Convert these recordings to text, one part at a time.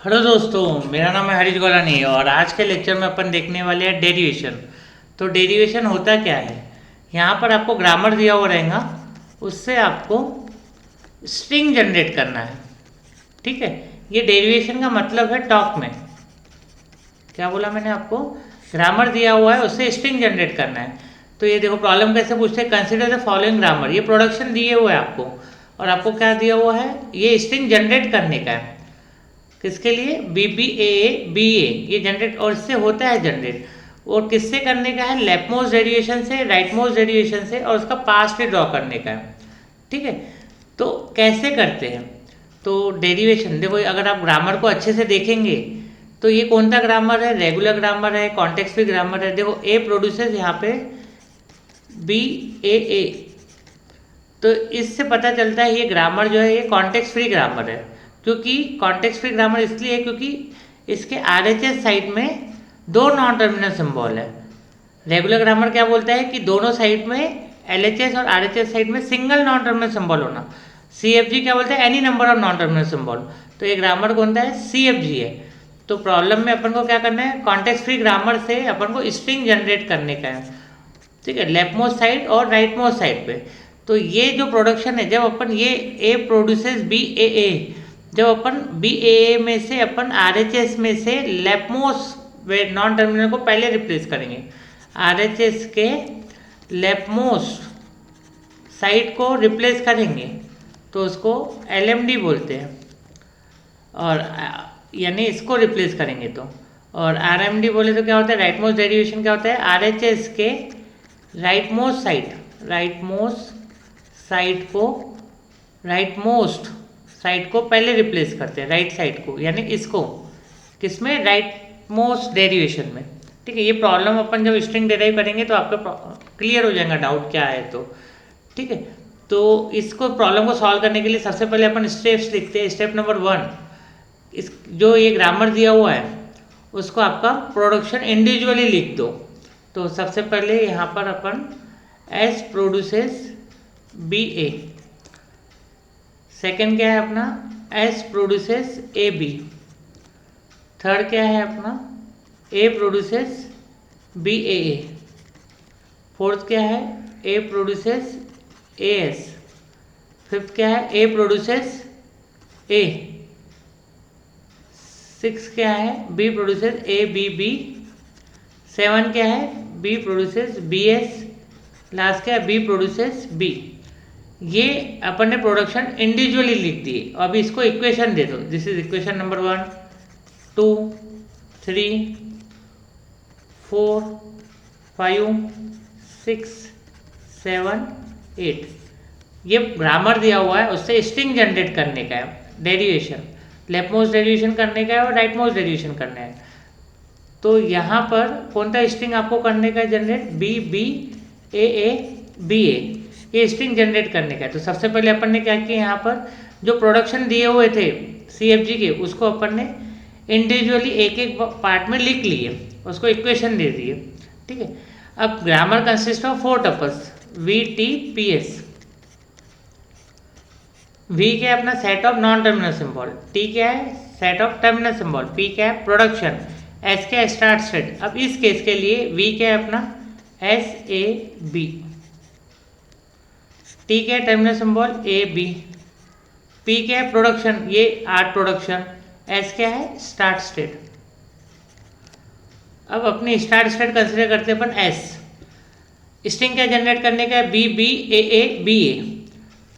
Hello दोस्तों, मेरा नाम है हरीश गोलानी और आज के लेक्चर में अपन देखने वाले हैं डेरिवेशन। तो डेरिवेशन होता क्या है? यहाँ पर आपको ग्रामर दिया हुआ रहेगा, उससे आपको स्ट्रिंग जनरेट करना है। ठीक है, ये डेरिवेशन का मतलब है टॉक में। क्या बोला मैंने आपको? ग्रामर दिया हुआ है, उससे स्ट्रिंग जनरेट करना है। तो ये देखो प्रॉब्लम कैसे पूछते हैं, कंसिडर द फॉलोइंग ग्रामर। ये प्रोडक्शन दिए हुए है आपको, और आपको क्या दिया हुआ है, ये स्ट्रिंग जनरेट करने का है। किसके लिए? B B A B A, ये जनरेट, और इससे होता है जनरेट। और किससे करने का है? लेफ्टमोस्ट डेरिवेशन से, राइटमोस्ट डेरिवेशन से, और उसका पास्ट भी ड्रॉ करने का है। ठीक है, तो कैसे करते हैं? तो डेरिवेशन देखो, अगर आप ग्रामर को अच्छे से देखेंगे तो ये कौन सा ग्रामर है? रेगुलर ग्रामर है, कॉन्टेक्स्ट फ्री ग्रामर है। देखो ए प्रोड्यूसेस यहाँ पे बी ए, तो इससे पता चलता है ये ग्रामर जो है ये कॉन्टेक्स्ट फ्री ग्रामर है। क्योंकि कॉन्टेक्स्ट फ्री ग्रामर इसलिए है क्योंकि इसके आरएचएस साइड में दो नॉन टर्मिनल सिंबल है। रेगुलर ग्रामर क्या बोलता है कि दोनों साइड में एलएचएस और आरएचएस साइड में सिंगल नॉन टर्मिनल सिंबल होना। सीएफजी क्या बोलता है? Any number of non terminal symbol. तो ये ग्रामर कौन सा है? सीएफजी है। तो प्रॉब्लम में अपन को क्या करना है? कॉन्टेक्स्ट फ्री ग्रामर से अपन को स्ट्रिंग जनरेट करने का है। ठीक है, लेफ्ट मोस्ट साइड और राइट मोस्ट साइड पे। तो ये जो प्रोडक्शन है, जब अपन ये ए प्रोड्यूसेस बी ए, जब अपन बी ए में से अपन आर एच एस में से लेफ्ट मोस्ट नॉन टर्मिनल को पहले रिप्लेस करेंगे। आर एच एस के लेफ्ट मोस्ट साइड को रिप्लेस करेंगे तो उसको एल एम डी बोलते हैं, और यानी इसको रिप्लेस करेंगे तो। और आर एम डी बोले तो क्या होता है? राइट मोस्ट डेरिवेशन क्या होता है? आर एच एस के राइट मोस्ट साइड को पहले रिप्लेस करते हैं, राइट साइड को, यानी इसको किसमें? राइट मोस्ट डेरिवेशन में। ठीक है, ये प्रॉब्लम अपन जब स्ट्रिंग डेराइव करेंगे तो आपको क्लियर हो जाएगा डाउट क्या है तो। ठीक है, तो इसको प्रॉब्लम को सॉल्व करने के लिए सबसे पहले अपन स्टेप्स लिखते हैं। स्टेप नंबर 1, इस जो ये ग्रामर दिया हुआ है उसको आपका प्रोडक्शन इंडिविजुअली लिख दो। तो सबसे पहले यहाँ पर अपन S produces B A, second क्या है अपना? S produces A B, third क्या है अपना? A produces B A, fourth क्या है? A produces A S, fifth क्या है? ए प्रोड्यूसेस ए, सिक्स क्या है? B produces A B B, seven क्या है? B produces B S, last क्या है? B produces B. ये अपन ने प्रोडक्शन इंडिविजुअली लिख दी। अब इसको इक्वेशन दे दो। This is equation number 1, 2, 3, 4, 5, 6, 7, 8। ये ग्रामर दिया हुआ है, उससे स्ट्रिंग जनरेट करने का है। डेरिवेशन, लेफ्ट मोस्ट डेरिवेशन करने का है और राइट मोस्ट डेरिवेशन करना है। तो यहाँ पर कौन सा स्ट्रिंग आपको करने का है generate? B B A B A, ये स्ट्रिंग जनरेट करने का है। तो सबसे पहले अपन ने क्या किया, यहाँ पर जो प्रोडक्शन दिए हुए थे सीएफजी के, उसको अपन ने इंडिविजुअली एक एक पार्ट में लिख लिए, उसको इक्वेशन दे दिए। ठीक है, अब grammar consist of 4 tuples, V T P S. V क्या है? अपना set of non terminal symbol, T क्या है? Set of terminal symbol, P क्या है? प्रोडक्शन, एस क्या है? Start state. अब इस केस के लिए वी क्या है अपना? एस ए बी, टी क्या है? Terminal symbol A B, P क्या है? प्रोडक्शन, ये आर्ट प्रोडक्शन, एस क्या है? Start state. अब अपनी स्टार्ट स्टेट कंसिडर करते हैं अपन एस। स्ट्रिंग क्या जनरेट करने का है? B B A B A.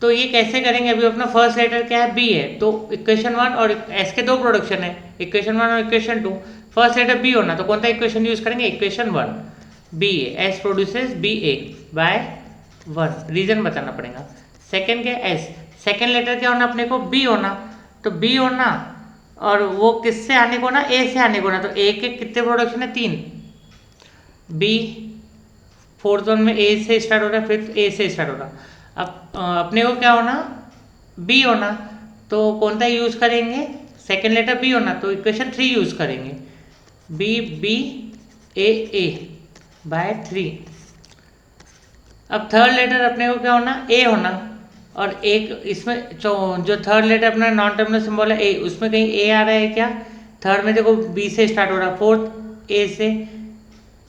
तो ये कैसे करेंगे? अभी अपना फर्स्ट लेटर क्या है? बी है, तो इक्वेशन 1 और एस के दो प्रोडक्शन है, इक्वेशन 1 और इक्वेशन 2। फर्स्ट लेटर बी होना, तो कौन सा इक्वेशन यूज करेंगे? इक्वेशन 1, बी ए, एस प्रोड्यूसेस बी ए बाय 1, रीजन बताना पड़ेगा। सेकेंड क्या? एस, सेकेंड लेटर क्या होना अपने को? बी होना, तो बी होना, और वो किससे आने को ना? ए से आने को ना। तो ए के कितने प्रोडक्शन है? 3, बी फोर्थ वन में ए से स्टार्ट हो रहा है, फिफ्थ ए से स्टार्ट हो रहा। अब अपने को क्या होना? बी होना, तो कौन सा यूज करेंगे? सेकेंड लेटर बी होना, तो इक्वेशन 3 यूज करेंगे, बी बी ए बाय 3। अब थर्ड लेटर अपने को क्या होना? ए होना, और एक इसमें जो थर्ड लेटर अपना नॉन टर्मिनल सिंबल है ए, उसमें कहीं ए आ रहा है क्या? थर्ड में देखो बी से स्टार्ट हो रहा है, फोर्थ ए से,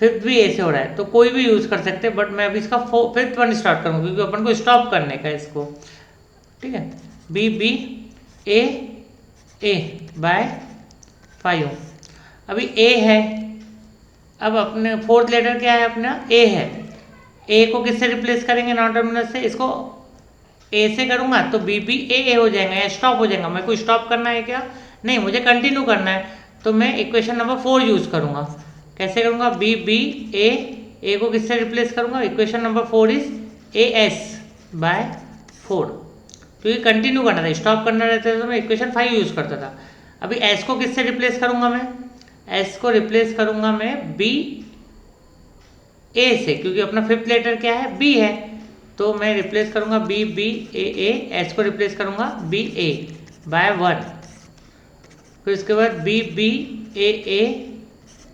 फिफ्थ भी ए से हो रहा है, तो कोई भी यूज़ कर सकते हैं, बट मैं अभी इसका फिफ्थ वन स्टार्ट करूँगा क्योंकि अपन को स्टॉप करने का है इसको, ठीक है। बी बी ए ए बाय 5। अभी ए है, अब अपने फोर्थ लेटर क्या है अपना, ए है। ए को किससे रिप्लेस करेंगे नॉन टर्मिनल से, इसको ए से करूँगा तो बी बी ए हो जाएगा या स्टॉप हो जाएगा। मेरे को स्टॉप करना है क्या, नहीं, मुझे कंटिन्यू करना है, तो मैं इक्वेशन नंबर 4 यूज़ करूँगा। कैसे करूँगा, बी बी ए को किससे रिप्लेस करूँगा, equation number 4 is A S by 4, क्योंकि कंटिन्यू करना था, स्टॉप करना रहता था तो मैं इक्वेशन 5 यूज़ करता था। अभी एस को किससे रिप्लेस करूँगा मैं, एस को रिप्लेस करूँगा मैं बी ए से, क्योंकि अपना फिफ्थ लेटर क्या है, बी है, तो मैं रिप्लेस करूँगा बी बी ए, एस को रिप्लेस करूँगा बी ए बाय 1। फिर उसके बाद बी बी ए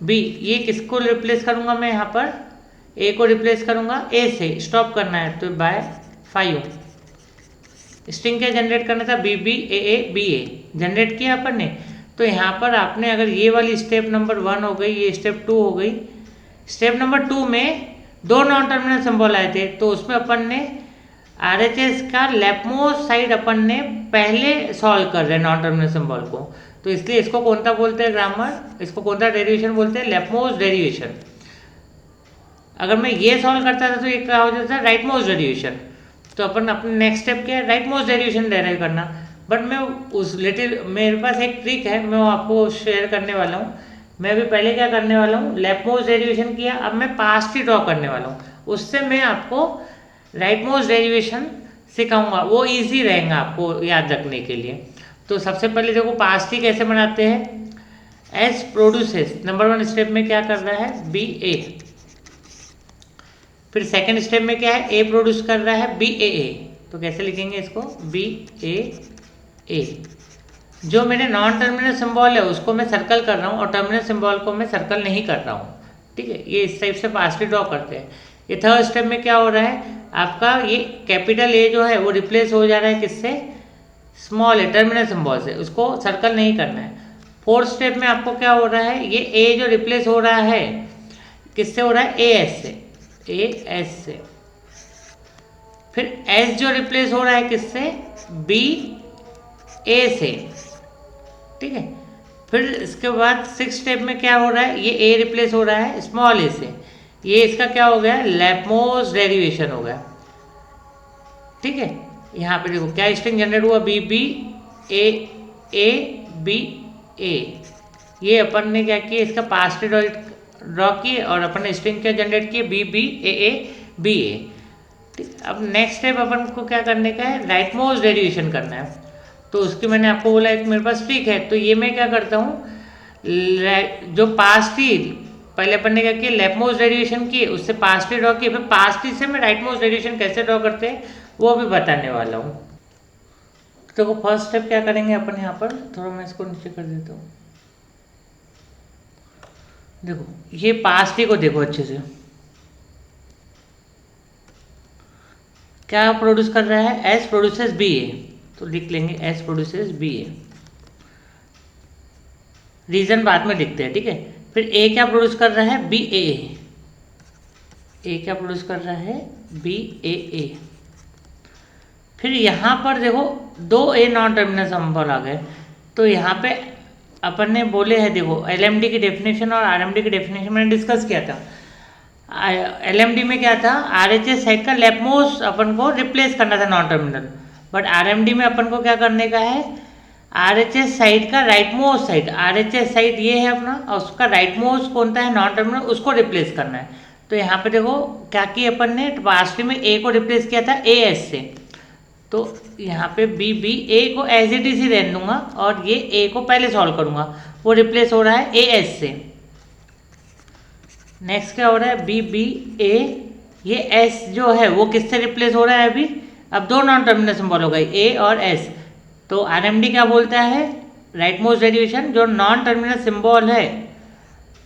बी, ये किसको रिप्लेस करूँगा मैं यहाँ पर, ए को रिप्लेस करूँगा ए से, स्टॉप करना है तो बाय 5। स्ट्रिंग क्या जनरेट करना था, बी बी ए जनरेट किया अपन ने। तो यहाँ पर आपने अगर ये वाली स्टेप नंबर 1 हो गई, ये स्टेप 2 हो गई, स्टेप नंबर 2 में 2 नॉन टर्मिनल सिंबल आए थे, तो उसमें अपन ने RHS का लेफ्टमोस्ट साइड अपन ने पहले सॉल्व कर रहे हैं नॉन टर्मिनल सिंबल को, तो इसलिए इसको कौन सा बोलते हैं ग्रामर, इसको कौन सा डेरिवेशन बोलते हैं, लेफ्टमोस्ट डेरिवेशन। अगर मैं ये सॉल्व करता था तो ये क्या हो जाता है, राइट मोस्ट डेरिवेशन। तो अपन अपने नेक्स्ट स्टेप क्या है, राइट मोस्ट डेरिवेशन डेराइव करना। बट मैं उस मेरे पास एक ट्रिक है, मैं वो आपको शेयर करने वाला हूँ। मैं अभी पहले क्या करने वाला हूँ, लेफ्ट मोस्ट डेरिवेशन किया, अब मैं पास्ट ही ड्रॉ करने वाला हूँ, उससे मैं आपको राइट मोस्ट डेरिवेशन सिखाऊंगा, वो इजी रहेगा आपको याद रखने के लिए। तो सबसे पहले देखो पास्ट ही कैसे बनाते हैं, एस प्रोड्यूसेस, नंबर 1 स्टेप में क्या कर रहा है, बी ए, फिर सेकंड स्टेप में क्या है, ए प्रोड्यूस कर रहा है बी ए, तो कैसे लिखेंगे इसको, बी ए। जो मेरे नॉन टर्मिनल सिंबल है उसको मैं सर्कल कर रहा हूँ और टर्मिनल सिंबल को मैं सर्कल नहीं कर रहा हूँ, ठीक है। ये इस टाइप से पास्टली ड्रॉ करते हैं। ये थर्ड स्टेप में क्या हो रहा है, आपका ये कैपिटल ए जो है वो रिप्लेस हो जा रहा है किससे, स्मॉल ए टर्मिनल सिंबल से, उसको सर्कल नहीं करना है। फोर्थ स्टेप में आपको क्या हो रहा है, ये ए जो रिप्लेस हो रहा है किससे हो रहा है, ए एस से, ए एस से। फिर एस जो रिप्लेस हो रहा है किससे, बी ए से, ठीक है। फिर इसके बाद सिक्स स्टेप में क्या हो रहा है, ये ए रिप्लेस हो रहा है स्मॉल ए से, ये इसका क्या हो गया, लेफ्टमोस्ट डेरिवेशन हो गया, ठीक है। यहाँ पे देखो क्या स्ट्रिंग जनरेट हुआ, B B A B A, ये अपन ने क्या किया, इसका पास्ट ड्रॉ किए और अपन ने स्ट्रिंग क्या जनरेट किए, बी बी ए बी ए, ठीक। अब नेक्स्ट स्टेप अपन को क्या करने का है, राइट मोस्ट डेरिवेशन करना है। तो उसकी मैंने आपको बोला एक मेरे पास ट्रिक है, तो ये मैं क्या करता हूँ, जो पास्ट ही पहले अपन ने क्या किया, लेफ्ट मोस्ट डेरिवेशन किए, उससे पास्ट ही ड्रॉ किए, फिर पास्ट ही से मैं राइट मोस्ट डेरिवेशन कैसे ड्रॉ करते हैं वो भी बताने वाला हूँ। तो फर्स्ट स्टेप क्या करेंगे अपन यहाँ पर, थोड़ा मैं इसको नीचे कर देता हूँ। देखो ये पास्ट ही को देखो अच्छे से, क्या प्रोड्यूस कर रहा है, एस प्रोड्यूसेस बी ए, तो लिख लेंगे एस प्रोड्यूसेस बी ए, रीजन बाद में लिखते हैं, ठीक है। फिर ए क्या प्रोड्यूस कर रहा है, बी ए क्या प्रोड्यूस कर रहा है, बी ए। फिर यहाँ पर देखो 2 ए नॉन टर्मिनल सिंबल आ गए, तो यहाँ पे अपन ने बोले हैं, देखो LMD की डेफिनेशन और RMD की डेफिनेशन मैंने डिस्कस किया था। LMD में क्या था, RHS साइड का लेफ्टमोस्ट अपन को रिप्लेस करना था नॉन टर्मिनल, बट RMD में अपन को क्या करने का है, RHS साइड का right most side, RHS side ये है अपना, और उसका राइट मोस्ट कौन सा है नॉन टर्मिनल, उसको रिप्लेस करना है। तो यहाँ पे देखो क्या किया अपन ने, पास्ट में ए को रिप्लेस किया था AS से, तो यहाँ पे बी बी ए को एज इट इज ही रहने दूंगा और ये ए को पहले सॉल्व करूंगा, वो रिप्लेस हो रहा है AS से। नेक्स्ट क्या हो रहा है, बी बी ए, ये एस जो है वो किससे रिप्लेस हो रहा है अभी, अब 2 नॉन टर्मिनल सिंबल हो गए ए और एस, तो RMD क्या बोलता है, राइट मोस्ट डेरिवेशन, जो नॉन टर्मिनल सिंबल है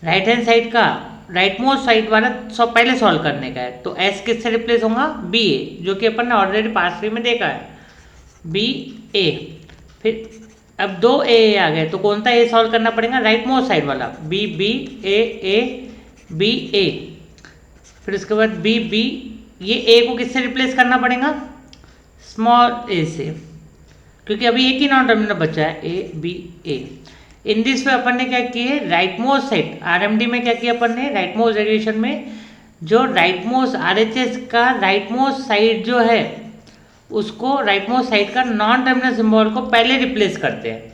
राइट हैंड साइड का, राइट मोस्ट साइड वाला पहले सॉल्व करने का है। तो एस किससे रिप्लेस होगा, बी ए, जो कि अपन ने ऑलरेडी पास्ट में देखा है, बी ए। फिर अब दो ए आ गए, तो कौन सा ए सॉल्व करना पड़ेगा, राइट मोस्ट साइड वाला, बी बी ए बी ए, फिर उसके बाद बी बी, ये ए को किससे रिप्लेस करना पड़ेगा, स्मॉल ए से, क्योंकि अभी एक ही नॉन टर्मिनल बचा है, ए बी ए। इन दिस पे अपन ने क्या किए, राइट मोस्ट साइड, आरएमडी में क्या किया अपन ने, राइट मोस्ट डेरिवेशन में जो राइट मोस्ट आरएचएस का राइट मोस्ट साइड जो है उसको राइट मोस्ट साइड का नॉन टर्मिनल सिंबल को पहले रिप्लेस करते हैं।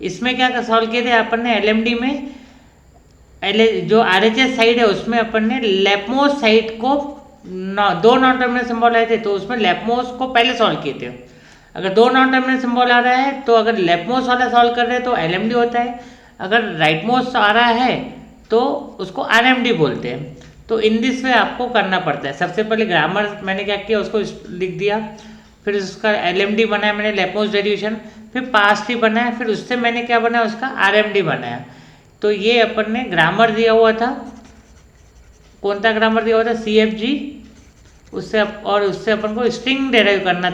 इसमें क्या सॉल्व किए थे अपन ने, एलएमडी में जो आरएचएस साइड है उसमें अपन ने लेफ्ट मोस्ट साइड को दो नॉन टर्मिनल सिंबल आए थे, तो उसमें लेफ्ट मोस्ट को पहले सॉल्व किए थे। अगर दो नॉन टर्मिनल सिंबल आ रहा है तो अगर लेफ्ट मोस्ट वाला सॉल्व कर रहे हैं तो एलएमडी होता है, अगर राइट मोस्ट आ रहा है तो उसको आरएमडी बोलते हैं। तो इन दिस वे आपको करना पड़ता है। सबसे पहले ग्रामर मैंने क्या किया, उसको लिख दिया, फिर उसका एलएमडी बनाया मैंने लेफ्ट मोस्ट डेरिवेशन, फिर पास्ट ही बनाया, फिर उससे मैंने क्या बनाया, उसका आरएमडी बनाया। तो ये अपन ने ग्रामर दिया हुआ था, कौन सा ग्रामर दिया हुआ था, CFG, उससे और उससे अपन को स्ट्रिंग डेराइव करना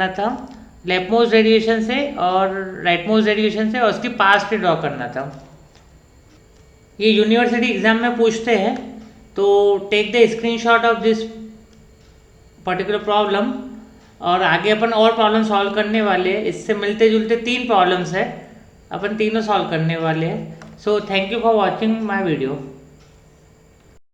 था लेफ्ट मोस्ट डेरिवेशन से और राइट मोस्ट डेरिवेशन से, और उसकी पास्ट ड्रॉ करना था। ये यूनिवर्सिटी एग्जाम में पूछते हैं, तो take the screenshot of this particular problem, और आगे अपन और प्रॉब्लम सॉल्व करने वाले हैं। इससे मिलते जुलते 3 प्रॉब्लम्स है, अपन तीनों सॉल्व करने वाले हैं। So thank you for watching my video.